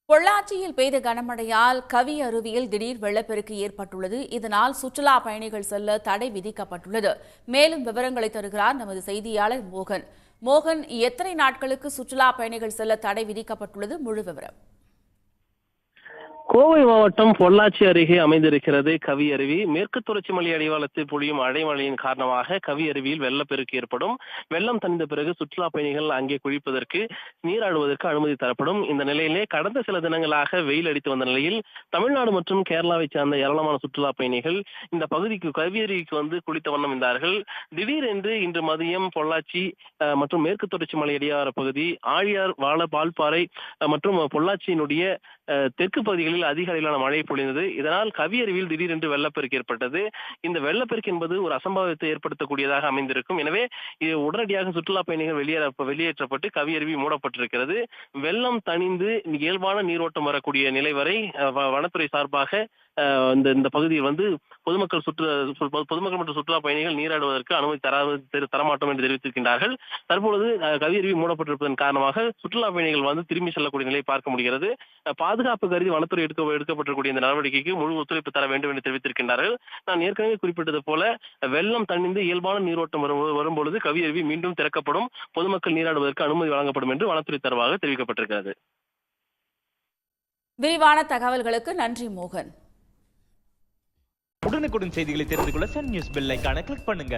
பொள்ளாச்சியில் பெய்த கனமழையால் கவி அருவியில் திடீர் வெள்ளப்பெருக்கு ஏற்பட்டுள்ளது. இதனால் சுற்றுலா பயணிகள் செல்ல தடை விதிக்கப்பட்டுள்ளது. மேலும் விவரங்களை தருகிறார் நமது செய்தியாளர் மோகன். மோகன், எத்தனை நாட்களுக்கு சுற்றுலா பயணிகள் செல்ல தடை விதிக்கப்பட்டுள்ளது? முழு விவரம். கோவை மாவட்டம் பொள்ளாச்சி அருகே அமைந்திருக்கிறது கவி அருவி. மேற்கு தொடர்ச்சி மலை அடிவாரத்தில் பொழியும் அடைமழையின் காரணமாக கவி அருவியில் வெள்ளப்பெருக்கு ஏற்படும். வெள்ளம் தணிந்த பிறகு சுற்றுலா பயணிகள் அங்கே குளிப்பதற்கு, நீராடுவதற்கு அனுமதி தரப்படும். இந்த நிலையிலே கடந்த சில தினங்களாக வெயில் அடித்து வந்த நிலையில் தமிழ்நாடு மற்றும் கேரளாவை சார்ந்த ஏராளமான சுற்றுலா பயணிகள் இந்த பகுதிக்கு கவி அருவிக்கு வந்து குளித்த வண்ணம் இருந்தார்கள். திடீரென்று இன்று மதியம் பொள்ளாச்சி மற்றும் மேற்கு தொடர்ச்சி மலை அடிவார பகுதி, ஆழியார், வால்பாறை மற்றும் பொள்ளாச்சியினுடைய தெற்கு பகுதிகளில் அதிக அளவிலான மழை பொழிந்தது. இதனால் கவி அருவியில் திடீரென்று வெள்ளப்பெருக்கு ஏற்பட்டது. இந்த வெள்ளப்பெருக்கு என்பது ஒரு அசம்பாவிதத்தை ஏற்படுத்தக்கூடியதாக அமைந்திருக்கும். எனவே இது உடனடியாக சுற்றுலா பயணிகள் வெளியேற்றப்பட்டு கவி அருவி மூடப்பட்டிருக்கிறது. வெள்ளம் தணிந்து இயல்பான நீரோட்டம் வரக்கூடிய நிலை வரை வனத்துறை சார்பாக இந்த பகுதியில் வந்து பொதுமக்கள் மற்றும் சுற்றுலா பயணிகள் நீராடுவதற்கு அனுமதி தரமாட்டோம் என்று தெரிவித்திருக்கின்றார்கள். தற்பொழுது கவி அருவி மூடப்பட்டிருப்பதன் காரணமாக சுற்றுலா பயணிகள் வந்து திரும்பி செல்லக்கூடிய நிலையை பார்க்க முடிகிறது. பாதுகாப்பு கருதி வனத்துறை எடுக்கப்பட்டிருக்கூடிய இந்த நடவடிக்கைக்கு முழு ஒத்துழைப்பு தர வேண்டும் என்று தெரிவித்திருக்கின்றார்கள். நான் ஏற்கனவே குறிப்பிட்டது போல வெள்ளம் தணிந்து இயல்பான நீரோட்டம் வரும்பொழுது கவி அருவி மீண்டும் திறக்கப்படும், பொதுமக்கள் நீராடுவதற்கு அனுமதி வழங்கப்படும் என்று வனத்துறை தரவாக தெரிவிக்கப்பட்டிருக்கிறது. விரிவான தகவல்களுக்கு நன்றி மோகன். உடனுக்குடன் செய்திகளை தெரிந்து கொள்ள சன் நியூஸ் பெல் ஐகானை கிளிக் பண்ணுங்க.